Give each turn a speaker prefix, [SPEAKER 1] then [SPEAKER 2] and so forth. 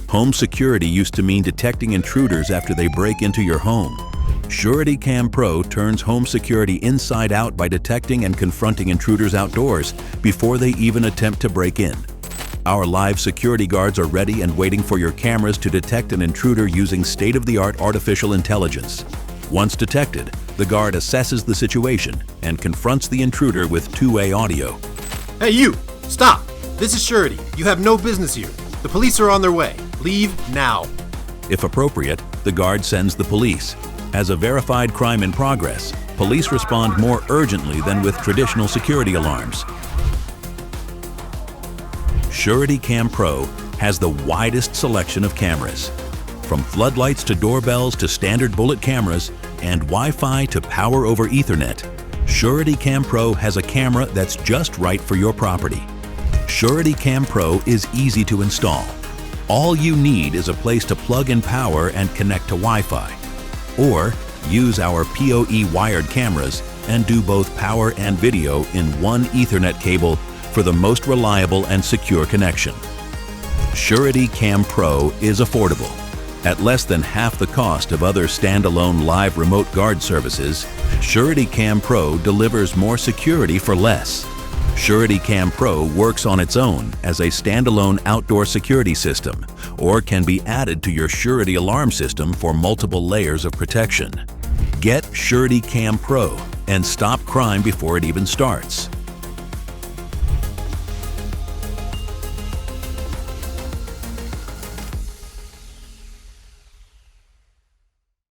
[SPEAKER 1] Home security used to mean detecting intruders after they break into your home. Surety Cam Pro turns home security inside out by detecting and confronting intruders outdoors before they even attempt to break in. Our live security guards are ready and waiting for your cameras to detect an intruder using state-of-the-art artificial intelligence. Once detected, the guard assesses the situation and confronts the intruder with two-way audio.
[SPEAKER 2] Hey you! Stop! This is Surety. You have no business here. The police are on their way. Leave now.
[SPEAKER 1] If appropriate, the guard sends the police. As a verified crime in progress, police respond more urgently than with traditional security alarms. Surety Cam Pro has the widest selection of cameras. From floodlights to doorbells to standard bullet cameras and Wi-Fi to power over Ethernet, Surety Cam Pro has a camera that's just right for your property. Surety Cam Pro is easy to install. All you need is a place to plug in power and connect to Wi-Fi. Or use our PoE wired cameras and do both power and video in one Ethernet cable for the most reliable and secure connection. Surety Cam Pro is affordable. At less than half the cost of other standalone live remote guard services, Surety Cam Pro delivers more security for less. Surety Cam Pro works on its own as a standalone outdoor security system or can be added to your Surety alarm system for multiple layers of protection. Get Surety Cam Pro and stop crime before it even starts.